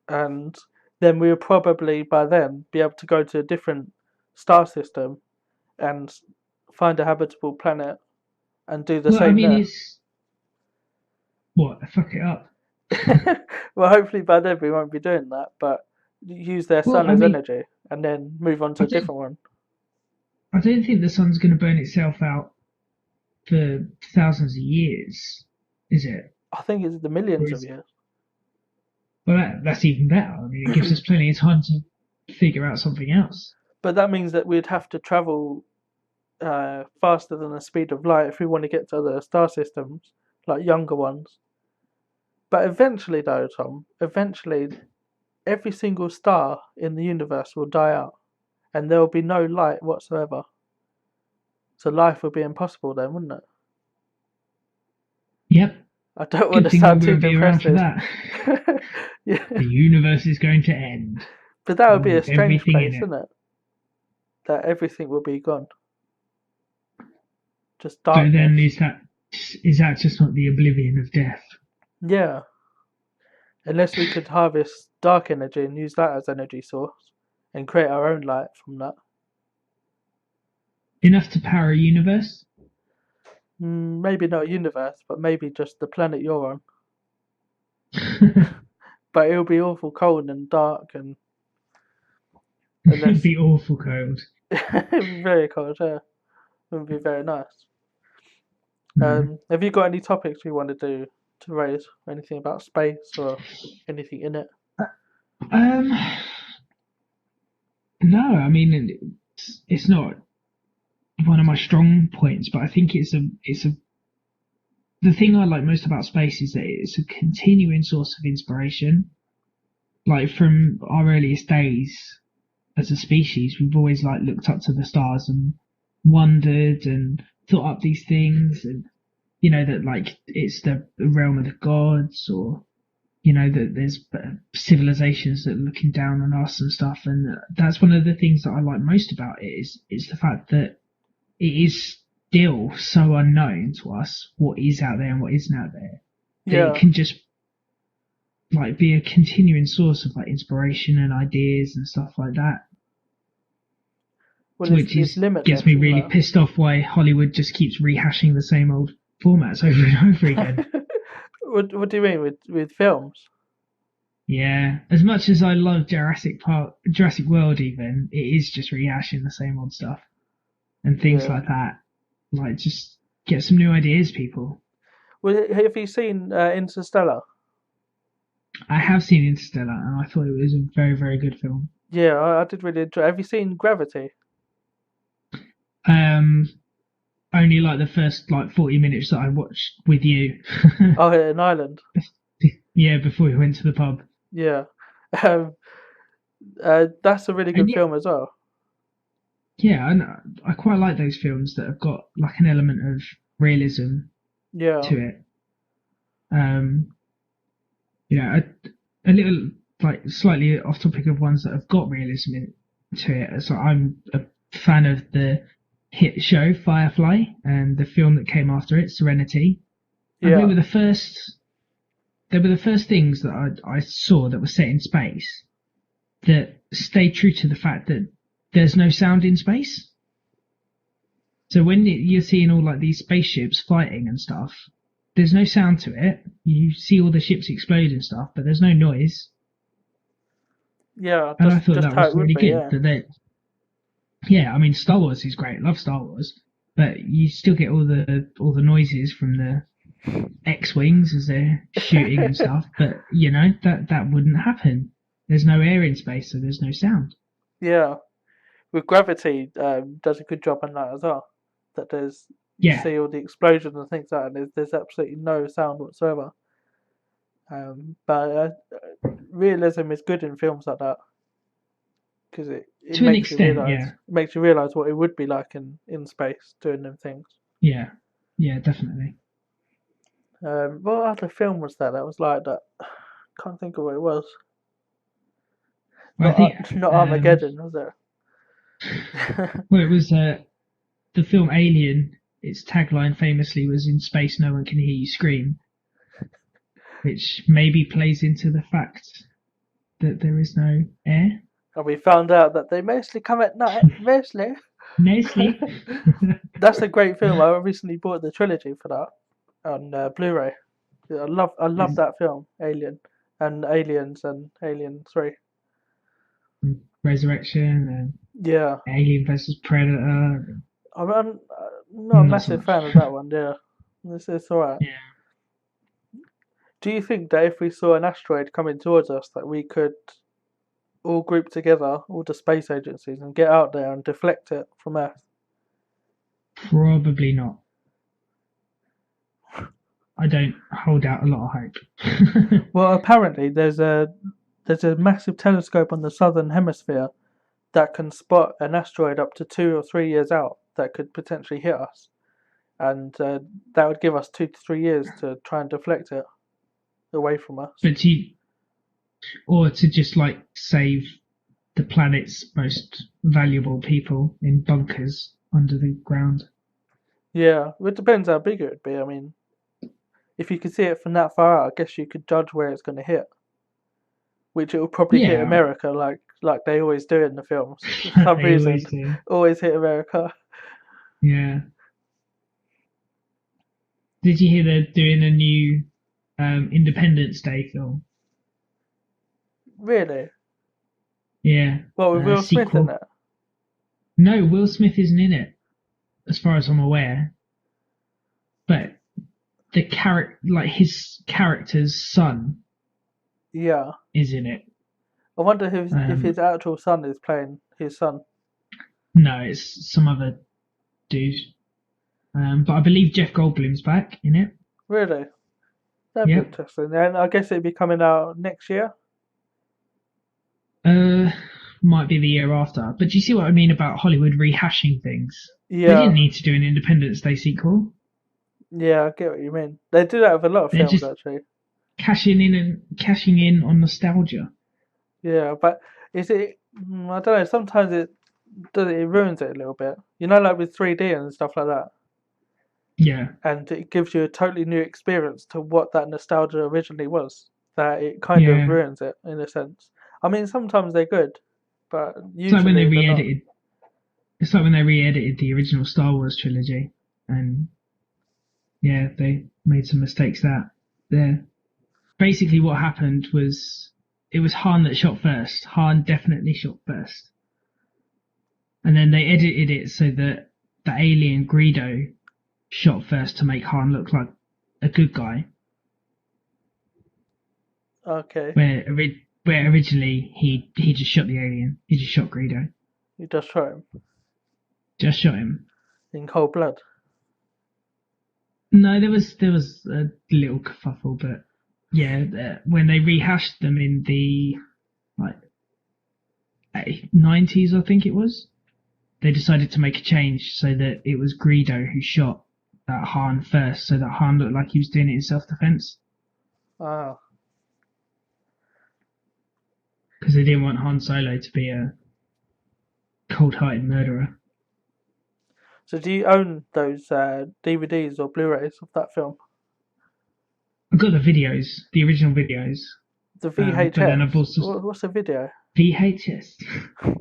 and then we'll probably by then be able to go to a different star system and find a habitable planet and do the Well, I same mean, there. it's what? Fuck it up. Well, hopefully by then we won't be doing that, but use their Well, sun I as mean, energy and then move on to I a don't, different one. I don't think the sun's going to burn itself out for thousands of years, is it? I think it's the Or millions of is years. well, that's even better. I mean, it gives us plenty of time to figure out something else. But that means that we'd have to travel faster than the speed of light if we want to get to other star systems, like younger ones. But eventually, though, Tom, eventually every single star in the universe will die out, and there will be no light whatsoever. So life would be impossible then, wouldn't it? Yep. I don't want Good to thing we sound too won't be around for depressive. that. Yeah, The universe is going to end but that would be a with strange everything in place, it. wouldn't it? That everything will be gone, just But then darkness. is that just not the oblivion of death? Yeah, unless we could harvest dark energy and use that as energy source and create our own light from that. Enough to power a universe? Maybe not a universe, but maybe just the planet you're on. But it'll be awful cold and dark, and It'd unless be awful cold. it'd be very cold, yeah, it wouldn't be very nice. No. Have you got any topics you want to raise? Anything about space or anything in it? Um, no, I mean it's not one of my strong points, but I think it's a the thing I like most about space is that it's a continuing source of inspiration. Like from our earliest days as a species, we've always like looked up to the stars and wondered and thought up these things, and that like it's the realm of the gods, or that there's civilizations that are looking down on us and stuff. And that's one of the things that I like most about it is the fact that it is still so unknown to us what is out there and what isn't out there, that it Yeah, can just like be a continuing source of like inspiration and ideas and stuff like that. well, Which it's is gets me limitless, isn't really pissed off why Hollywood just keeps rehashing the same old formats over and over again. it? What do you mean with films? Yeah, as much as I love Jurassic World, even it is just rehashing the same old stuff and things Yeah. like that. Like, just get some new ideas, people. Well, have you seen Interstellar? I have seen Interstellar, and I thought it was a very, very good film. Yeah, I did really enjoy. Have you seen Gravity? Um, Only like the first like 40 minutes that I watched with you. Oh, in Ireland. Yeah, before we went to the pub. Yeah. Um, that's a really And good film as well. yeah, and I quite like those films that have got like an element of realism Yeah. to it. Um, a little like slightly off topic of ones that have got realism to it. So I'm a fan of the hit show Firefly and the film that came after it, Serenity. And Yeah. they were the first things that I saw that were set in space that stayed true to the fact that there's no sound in space. So when you're seeing all like these spaceships fighting and stuff, there's no sound to it. You see all the ships explode and stuff, but there's no noise. Yeah. And I thought Just that how was it would really be. good. Yeah. Yeah, I mean Star Wars is great. Love Star Wars, but you still get all the noises from the X-wings as they're shooting and stuff. But that wouldn't happen. There's no air in space, so there's no sound. Yeah. With Gravity, does a good job on that as well. That you Yeah, see all the explosions and things like that, and there's absolutely no sound whatsoever. But realism is good in films like that because it to an makes you extent. realize Yeah, what it would be like in space doing them things. yeah, yeah, definitely. What other film was that? That was like that. Can't think of what it was. Well, I think Not Armageddon, was it? well, it was the film Alien. Its tagline famously was "In space, no one can hear you scream," which maybe plays into the fact that there is no air. And we found out that they mostly come at night. Mostly. Nicely. That's a great film. I recently bought the trilogy for that on Blu-ray. I love that film, Alien, and Aliens and Alien 3. Resurrection Yeah, and Alien versus Predator. I'm not a Not so massive much. fan of that one. Yeah, it's alright. Yeah. Do you think that if we saw an asteroid coming towards us, that we could all group together, all the space agencies, and get out there and deflect it from Earth? Probably not. I don't hold out a lot of hope. Well, apparently there's a massive telescope on the southern hemisphere that can spot an asteroid up to 2 or 3 years out that could potentially hit us, and that would give us 2 to 3 years to try and deflect it away from us. But or to just like save the planet's most valuable people in bunkers under the ground. Yeah, it depends how big it would be. I mean, if you could see it from that far out, I guess you could judge where it's going to hit, which it will probably hit Yeah, America, like they always do in the films. For some they reason, always do. always hit America. Yeah. Did you hear they're doing a new Independence Day film? Really? Yeah, Well, with Will Smith in sequel. it. No, Will Smith isn't in it, as far as I'm aware. But the character, like his character's son, Yeah. is in it. I wonder if his Um, actual son is playing his son. no, it's some other dude. But I believe Jeff Goldblum's back in it. Really? That'd be Yep. interesting. And I guess it'd be coming out next year. Uh, might be the year after. But do you see what I mean about Hollywood rehashing things? They Yeah. didn't need to do an Independence Day sequel. Yeah, I get what you mean. They do that with a lot of They're films, just actually. cashing in on nostalgia. Yeah, but is it? I don't know. Sometimes it ruins it a little bit. You know, like with 3D and stuff like that, Yeah, and it gives you a totally new experience to what that nostalgia originally was. That it kind of yeah. ruins it in a sense. I mean, sometimes they're good, but It's like when they usually they're not. re-edited. It's like when they re-edited the original Star Wars trilogy, and yeah, they made some mistakes there. Basically, what happened was it was Han that shot first. Han definitely shot first, and then they edited it so that the alien Greedo shot first to make Han look like a good guy, Okay, where originally he just shot the alien. He just shot Greedo. you just shot him Just shot him. in cold blood. No, there was a little kerfuffle, but yeah, when they rehashed them in the like 90s, I think it was, they decided to make a change so that it was Greedo who shot Han first, so that Han looked like he was doing it in self-defense Ah, because they didn't want Han Solo to be a cold-hearted murderer. so do you own those DVDs or Blu-rays of that film? I got the videos, the original videos, The but then I've VHS. also What's a video? VHS,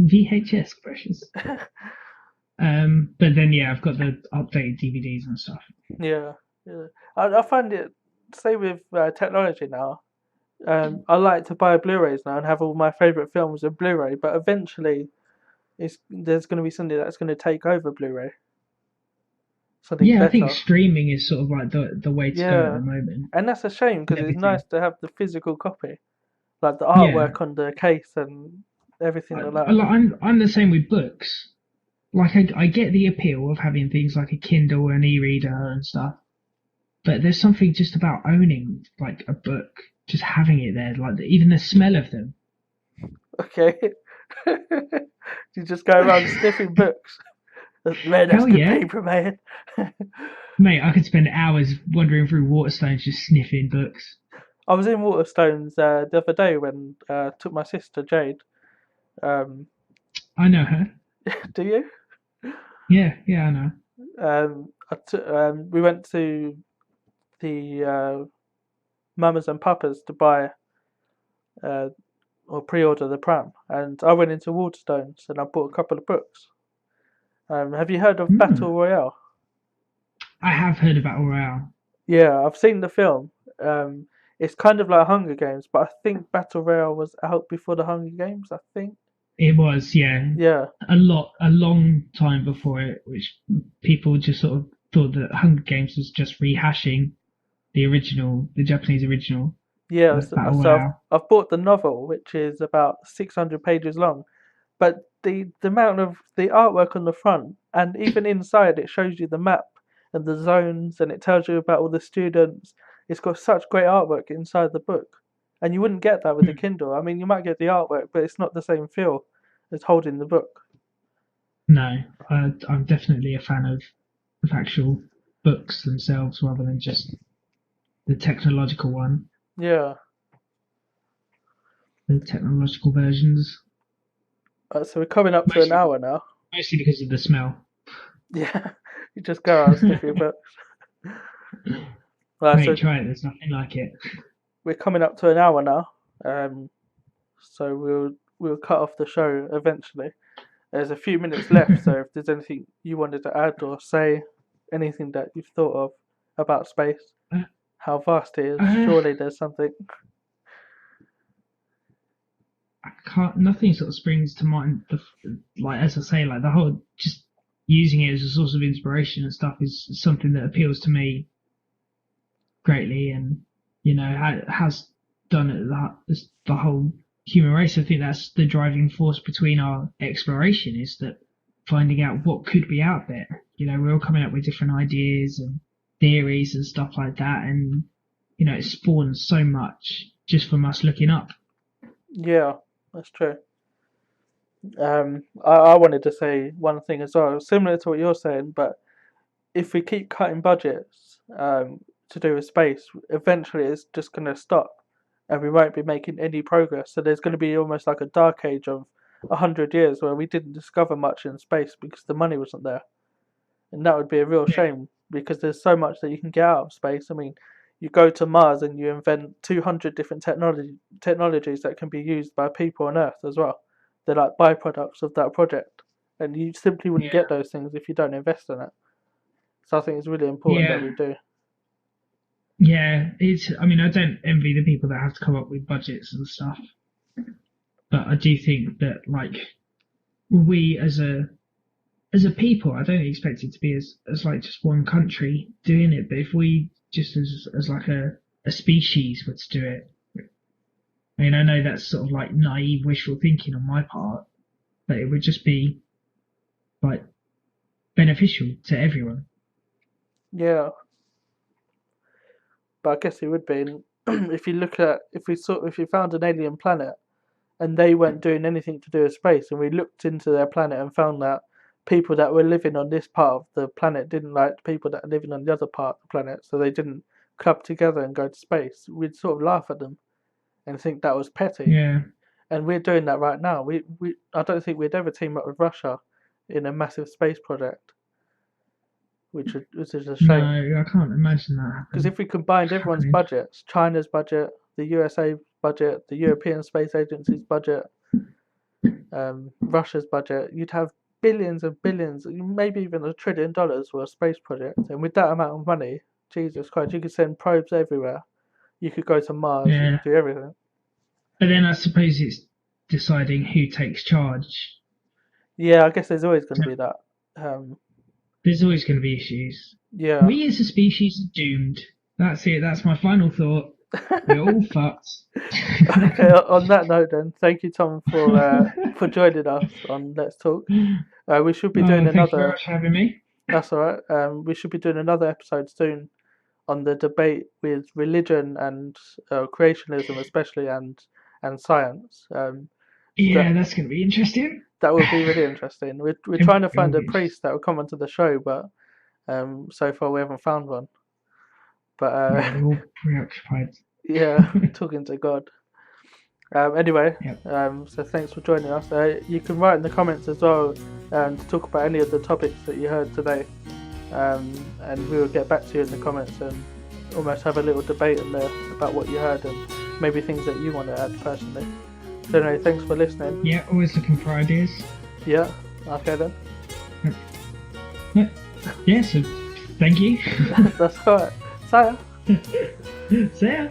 VHS precious. But then yeah, I've got the updated DVDs and stuff. Yeah, yeah. I find it, say with technology now, I like to buy Blu-rays now and have all my favorite films in Blu-ray, but eventually there's going to be something that's going to take over Blu-ray, something Yeah, I think better. streaming is sort of like the way to go at Yeah, the moment. and that's a shame With because it's everything. nice to have the physical copy, like the Yeah, artwork on the case and everything like that. I'm the same with books. Like I get the appeal of having things like a Kindle and e-reader and stuff, but there's something just about owning like a book, just having it there, like even the smell of them. Okay, you just go around sniffing books. Man, that's Hell good yeah, paper, man. mate! I could spend hours wandering through Waterstones just sniffing books. I was in Waterstones the other day when I took my sister Jade. Um, I know her. do you? Yeah, yeah, I know. We went to the Mamas and Papas to buy uh, or pre-order the pram, and I went into Waterstones and I bought a couple of books. Have you heard of Hmm. Battle Royale? I have heard about Royale. Yeah, I've seen the film. It's kind of like Hunger Games, but I think Battle Royale was out before the Hunger Games. I think. It was, yeah, Yeah, a long time before it, which people just sort of thought that Hunger Games was just rehashing the Japanese original. yeah. And I thought, oh So wow, I've bought the novel, which is about 600 pages long. But the amount of the artwork on the front and even inside, it shows you the map and the zones, and it tells you about all the students. It's got such great artwork inside the book, and you wouldn't get that with the Kindle. I mean, you might get the artwork, but it's not the same feel as holding the book. no, I'm definitely a fan of actual books themselves rather than just the technological one, Yeah. the technological versions. So we're coming up to an Mostly, hour now. mostly because of the smell. Yeah. You just go out and sniff your books. Right, so Mate, try it. There's nothing like it. we're coming up to an hour now. So we'll cut off the show eventually. There's a few minutes left, so if there's anything you wanted to add or say, anything that you've thought of about space, Uh, how vast it is, uh, surely there's something. I can't. Nothing sort of springs to mind. Like as I say, like the whole just using it as a source of inspiration and stuff is something that appeals to me greatly, and has done it the whole human race. I think that's the driving force between our exploration is that finding out what could be out there. We're all coming up with different ideas and theories and stuff like that, and it spawns so much just from us looking up. Yeah, that's true. I wanted to say one thing as well, similar to what you're saying, but if we keep cutting budgets to do with space, eventually it's just going to stop and we won't be making any progress. So there's going to be almost like a dark age of 100 years where we didn't discover much in space because the money wasn't there. And that would be a real Yeah, shame because there's so much that you can get out of space. I mean, you go to Mars and you invent 200 different technologies that can be used by people on Earth as well. They're like byproducts of that project. And you simply wouldn't yeah, get those things if you don't invest in it. So I think it's really important that yeah. we do. Yeah, it's. I mean, I don't envy the people that have to come up with budgets and stuff, but I do think that like we as a people, I don't expect it to be as like just one country doing it, but if we just as like a species were to do it, I mean, I know that's sort of like naive wishful thinking on my part, but it would just be like beneficial to everyone. Yeah, but I guess it would be if you look at if you found an alien planet and they weren't doing anything to do with space, and we looked into their planet and found that people that were living on this part of the planet didn't like the people that are living on the other part of the planet, so they didn't club together and go to space, we'd sort of laugh at them and think that was petty. Yeah. And we're doing that right now. We I don't think we'd ever team up with Russia in a massive space project, which is a shame. No, I can't imagine that Because if we combined everyone's happening. budgets, China's budget, the USA budget, the European Space Agency's budget, Russia's budget, you'd have billions and billions, maybe even $1 trillion for a space project. And with that amount of money, Jesus Christ, you could send probes everywhere. You could go to Mars. You Yeah. could do everything. But then I suppose it's deciding who takes charge. Yeah, I guess there's always going to be that. There's always going to be issues. Yeah. We as a species are doomed. That's it. That's my final thought. We're all fucked. Okay, on that note then, thank you, Tom, for joining us on Let's Talk. We should be doing Thank you very another. much for having me. That's all right. We should be doing another episode soon on the debate with religion and creationism, especially, and science. Yeah, that's going to be interesting. That would be really interesting. We're It trying to will find a be. priest that will come onto the show, but so far we haven't found one. But Yeah, we're all preoccupied. yeah, talking to God. Anyway, Yep. so thanks for joining us. You can write in the comments as well to talk about any of the topics that you heard today, and we will get back to you in the comments and almost have a little debate in there about what you heard and maybe things that you want to add personally. So anyway, thanks for listening. Yeah, always looking for ideas. Yeah, okay then. Yeah, so thank you. That's alright. See ya. See ya.